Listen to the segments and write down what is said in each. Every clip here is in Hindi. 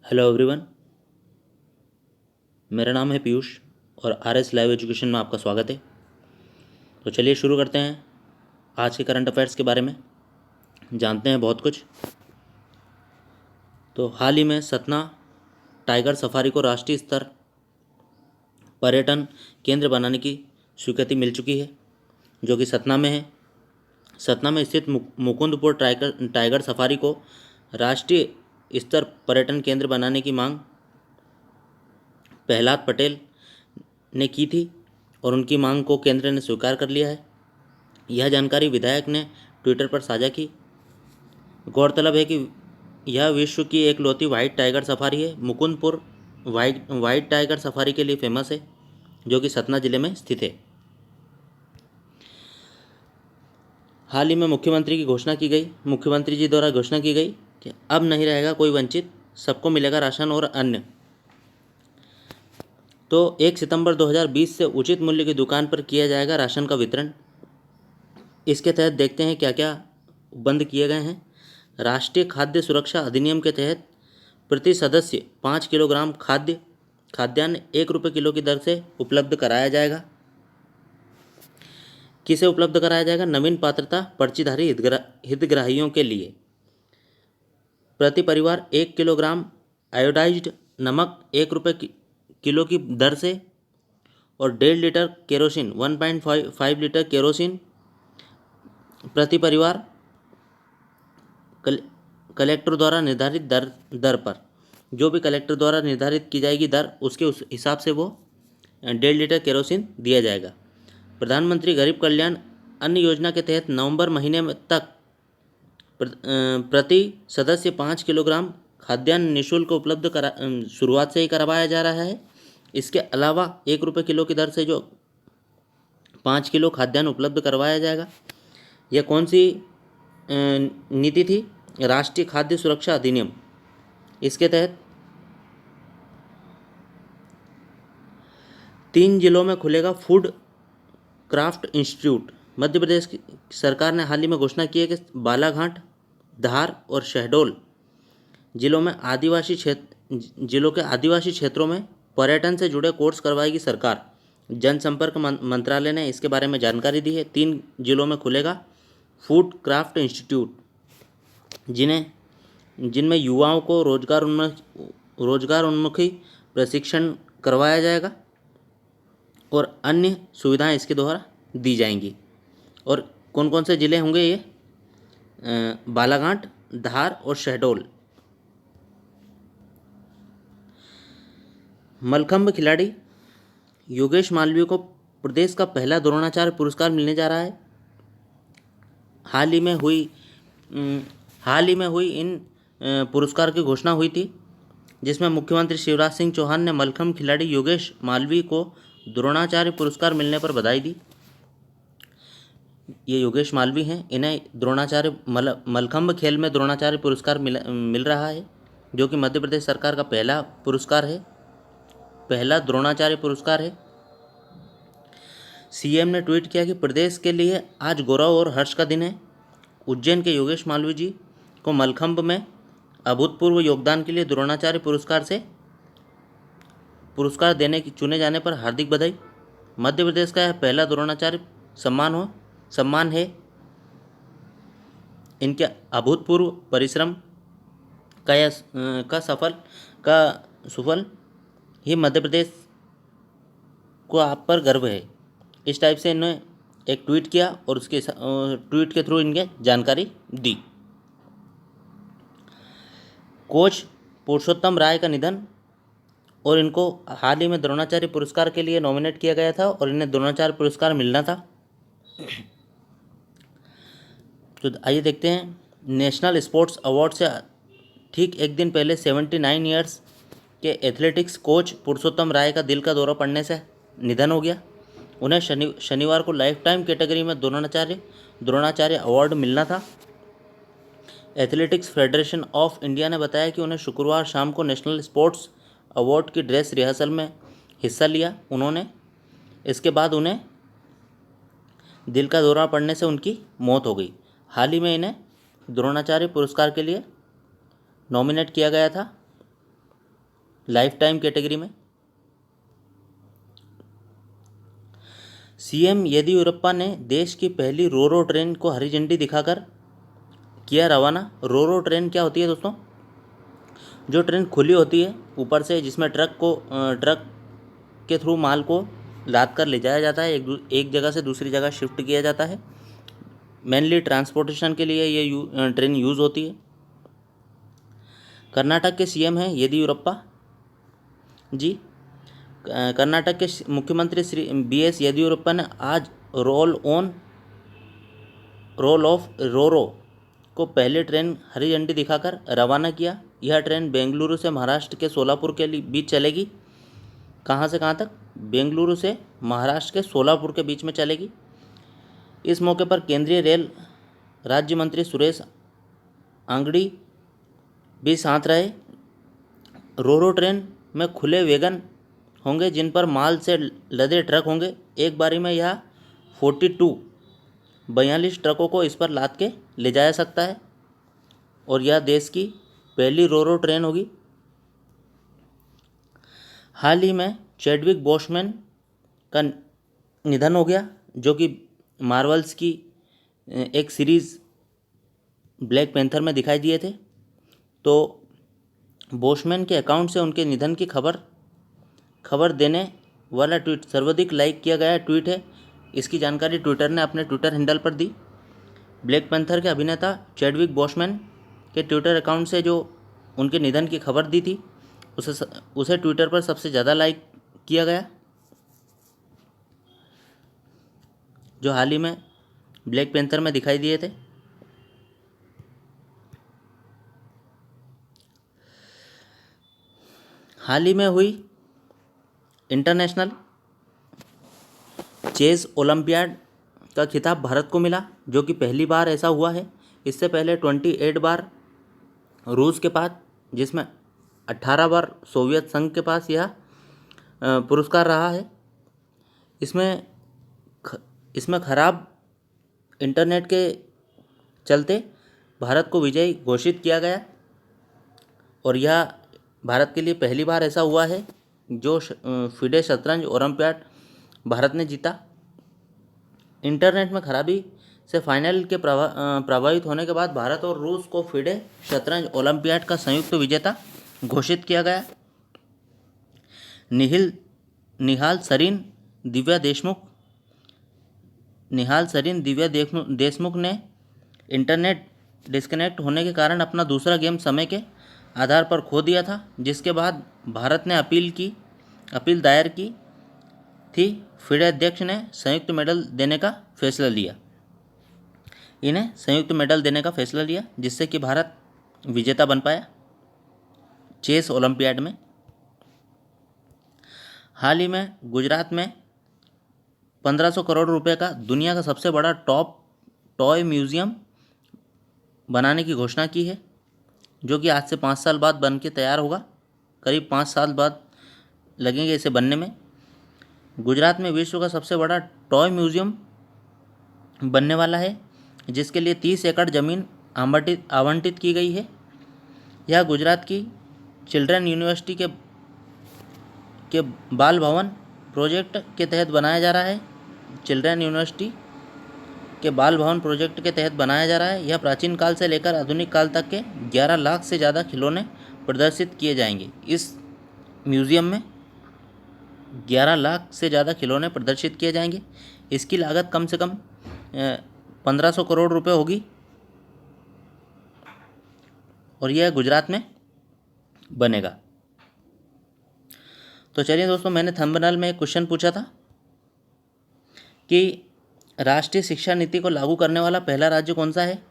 Hello everyone. मेरा नाम है पीयूष और आरएस लाइव एजुकेशन में आपका स्वागत है। तो चलिए शुरू करते हैं आज के करंट अफेयर्स के बारे में। जानते हैं बहुत कुछ। तो हाल ही में सतना टाइगर सफारी को राष्ट्रीय स्तर पर्यटन केंद्र बनाने की स्वीकृति मिल चुकी है, जो कि सतना में है। सतना में स्थित मुकुंदपुर टाइगर सफारी को राष्ट्रीय स्तर पर्यटन केंद्र बनाने की मांग प्रहलाद पटेल ने की थी और उनकी मांग को केंद्र ने स्वीकार कर लिया है। यह जानकारी विधायक ने ट्विटर पर साझा की। गौरतलब है कि यह विश्व की एकलौती वाइट टाइगर सफारी है। मुकुंदपुर वाइट टाइगर सफारी के लिए फेमस है, जो कि सतना जिले में स्थित है। हाल ही में मुख्यमंत्री जी द्वारा घोषणा की गई कि अब नहीं रहेगा कोई वंचित, सबको मिलेगा राशन और अन्य। तो 1 सितंबर 2020 से उचित मूल्य की दुकान पर किया जाएगा राशन का वितरण। इसके तहत देखते हैं क्या क्या बंद किए गए हैं। राष्ट्रीय खाद्य सुरक्षा अधिनियम के तहत प्रति सदस्य 5 किलोग्राम खाद्यान्न 1 रुपये किलो की दर से उपलब्ध कराया जाएगा। किसे उपलब्ध कराया जाएगा? नवीन पात्रता पर्चीधारी हितग्राहियों के लिए। प्रति परिवार 1 किलोग्राम आयोडाइज्ड नमक 1 रुपये किलो की दर से और 1.5 लीटर केरोसिन 1.5 लीटर केरोसिन प्रति परिवार कलेक्टर द्वारा निर्धारित दर पर। जो भी कलेक्टर द्वारा निर्धारित की जाएगी दर, उसके उस हिसाब से वो 1.5 लीटर केरोसिन दिया जाएगा। प्रधानमंत्री गरीब कल्याण अन्न योजना के तहत नवंबर महीने में तक प्रति सदस्य 5 किलोग्राम खाद्यान्न निःशुल्क उपलब्ध शुरुआत से ही करवाया जा रहा है। इसके अलावा 1 रुपये किलो की दर से जो 5 किलो खाद्यान्न उपलब्ध करवाया जाएगा। यह कौन सी नीति थी? राष्ट्रीय खाद्य सुरक्षा अधिनियम। इसके तहत 3 जिलों में खुलेगा food craft institute. Madhya Pradesh की सरकार ने हाल ही में घोषणा की है कि बालाघाट, धार और शहडोल जिलों के आदिवासी क्षेत्रों में पर्यटन से जुड़े कोर्स करवाएगी सरकार। जनसंपर्क मंत्रालय ने इसके बारे में जानकारी दी है। 3 जिलों में खुलेगा फूड क्राफ्ट इंस्टीट्यूट, जिनमें युवाओं को रोजगार उन्मुखी प्रशिक्षण करवाया जाएगा और अन्य सुविधाएं इसके द्वारा दी जाएंगी। और कौन कौन से ज़िले होंगे ये? बालाघाट, धार और शहडोल। मलखंभ खिलाड़ी योगेश मालवीय को प्रदेश का पहला द्रोणाचार्य पुरस्कार मिलने जा रहा है। हाल ही में हुई इन पुरस्कार की घोषणा हुई थी, जिसमें मुख्यमंत्री शिवराज सिंह चौहान ने मलखंभ खिलाड़ी योगेश मालवीय को द्रोणाचार्य पुरस्कार मिलने पर बधाई दी। ये योगेश मालवीय हैं, इन्हें मलखंभ खेल में द्रोणाचार्य पुरस्कार मिल रहा है, जो कि मध्य प्रदेश सरकार का पहला पुरस्कार है, पहला द्रोणाचार्य पुरस्कार है। सीएम ने ट्वीट किया कि प्रदेश के लिए आज गौरव और हर्ष का दिन है। उज्जैन के योगेश मालवीय जी को मलखंभ में अभूतपूर्व योगदान के लिए द्रोणाचार्य पुरस्कार देने की चुने जाने पर हार्दिक बधाई। मध्य प्रदेश का यह पहला द्रोणाचार्य सम्मान है। इनके अभूतपूर्व परिश्रम का सुफल ही मध्य प्रदेश को आप पर गर्व है। इस टाइप से इन्होंने एक ट्वीट किया और उसके ट्वीट के थ्रू इनके जानकारी दी। कोच पुरुषोत्तम राय का निधन और इनको हाल ही में द्रोणाचार्य पुरस्कार के लिए नॉमिनेट किया गया था और इन्हें द्रोणाचार्य पुरस्कार मिलना था। तो आइए देखते हैं। नेशनल स्पोर्ट्स अवार्ड से ठीक एक दिन पहले 79 ईयर्स के एथलेटिक्स कोच पुरुषोत्तम राय का दिल का दौरा पड़ने से निधन हो गया। उन्हें शनिवार को लाइफ टाइम कैटेगरी में द्रोणाचार्य अवार्ड मिलना था। एथलेटिक्स फेडरेशन ऑफ इंडिया ने बताया कि उन्हें शुक्रवार शाम को नेशनल स्पोर्ट्स अवार्ड की ड्रेस रिहर्सल में हिस्सा लिया उन्होंने। इसके बाद उन्हें दिल का दौरा पड़ने से उनकी मौत हो गई। हाल ही में इन्हें द्रोणाचार्य पुरस्कार के लिए नॉमिनेट किया गया था। लाइफ टाइम कैटेगरी में। सीएम येदियुरप्पा ने देश की पहली रोरो ट्रेन को हरी झंडी दिखाकर किया रवाना। रोरो ट्रेन क्या होती है दोस्तों? जो ट्रेन खुली होती है ऊपर से, जिसमें ट्रक के थ्रू माल को लाद कर ले जाया जाता है, एक जगह से दूसरी जगह शिफ्ट किया जाता है। मेनली ट्रांसपोर्टेशन के लिए ये ट्रेन यूज़ होती है। कर्नाटक के सीएम हैं येदियुरप्पा जी। कर्नाटक के मुख्यमंत्री श्री BS येदियुरप्पा ने आज रोल ऑफ रोरो को पहली ट्रेन हरी झंडी दिखाकर रवाना किया। यह ट्रेन बेंगलुरु से महाराष्ट्र के सोलापुर के बीच चलेगी। कहाँ से कहाँ तक? बेंगलुरु से महाराष्ट्र के सोलापुर के बीच में चलेगी। इस मौके पर केंद्रीय रेल राज्य मंत्री सुरेश अंगड़ी भी साथ रहे। रोरो ट्रेन में खुले वैगन होंगे जिन पर माल से लदे ट्रक होंगे। एक बारी में यह 42 ट्रकों को इस पर लाद के ले जाया सकता है और यह देश की पहली रोरो ट्रेन होगी। हाल ही में चैडविक बोसमैन का निधन हो गया, जो कि मार्वल्स की एक सीरीज़ ब्लैक पैंथर में दिखाई दिए थे। तो बोसमैन के अकाउंट से उनके निधन की खबर देने वाला ट्वीट सर्वाधिक लाइक किया गया ट्वीट है। इसकी जानकारी ट्विटर ने अपने ट्विटर हैंडल पर दी। ब्लैक पैंथर के अभिनेता चैडविक बोसमैन के ट्विटर अकाउंट से जो उनके निधन की खबर दी थी, उसे ट्विटर पर सबसे ज़्यादा लाइक किया गया। जो हाल ही में ब्लैक पैंथर में दिखाई दिए थे। हाल ही में हुई इंटरनेशनल चेस ओलंपियाड का खिताब भारत को मिला, जो कि पहली बार ऐसा हुआ है। इससे पहले 28 बार रूस के पास, जिसमें 18 बार सोवियत संघ के पास यह पुरस्कार रहा है। इसमें खराब इंटरनेट के चलते भारत को विजयी घोषित किया गया और यह भारत के लिए पहली बार ऐसा हुआ है जो फिडे शतरंज ओलंपियाड भारत ने जीता। इंटरनेट में खराबी से फाइनल के प्रभावित होने के बाद भारत और रूस को फिडे शतरंज ओलंपियाड का संयुक्त विजेता घोषित किया गया। निहाल सरीन दिव्या देशमुख ने इंटरनेट डिस्कनेक्ट होने के कारण अपना दूसरा गेम समय के आधार पर खो दिया था, जिसके बाद भारत ने अपील दायर की थी। फिडे अध्यक्ष ने इन्हें संयुक्त मेडल देने का फैसला लिया, जिससे कि भारत विजेता बन पाया चेस ओलंपियाड में। हाल ही में गुजरात में 1500 करोड़ रुपए का दुनिया का सबसे बड़ा टॉय म्यूजियम बनाने की घोषणा की है, जो कि आज से 5 साल बाद बन के तैयार होगा। करीब 5 साल बाद लगेंगे इसे बनने में। गुजरात में विश्व का सबसे बड़ा टॉय म्यूजियम बनने वाला है, जिसके लिए 30 एकड़ ज़मीन आवंटित की गई है। यह गुजरात की चिल्ड्रन यूनिवर्सिटी के बाल भवन प्रोजेक्ट के तहत बनाया जा रहा है। चिल्ड्रन यूनिवर्सिटी के बाल भवन प्रोजेक्ट के तहत बनाया जा रहा है। यह प्राचीन काल से लेकर आधुनिक काल तक के 11 लाख से ज़्यादा खिलौने प्रदर्शित किए जाएंगे। इस म्यूज़ियम में 11 लाख से ज़्यादा खिलौने प्रदर्शित किए जाएंगे। इसकी लागत कम से कम 1500 करोड़ रुपए होगी और यह गुजरात में बनेगा। तो चलिए दोस्तों, मैंने थंबनेल में एक क्वेश्चन पूछा था कि राष्ट्रीय शिक्षा नीति को लागू करने वाला पहला राज्य कौन सा है।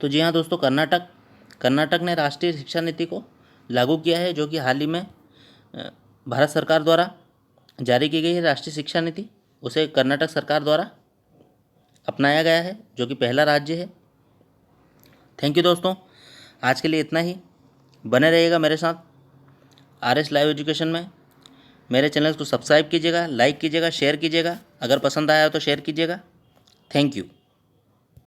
तो जी हाँ दोस्तों, कर्नाटक ने राष्ट्रीय शिक्षा नीति को लागू किया है, जो कि हाल ही में भारत सरकार द्वारा जारी की गई है। राष्ट्रीय शिक्षा नीति उसे कर्नाटक सरकार द्वारा अपनाया गया है, जो कि पहला राज्य है। थैंक यू दोस्तों, आज के लिए इतना ही। बने रहिएगा मेरे साथ RS लाइव एजुकेशन में। मेरे चैनल को सब्सक्राइब कीजिएगा, लाइक कीजिएगा, शेयर कीजिएगा। अगर पसंद आया हो तो शेयर कीजिएगा। Thank you.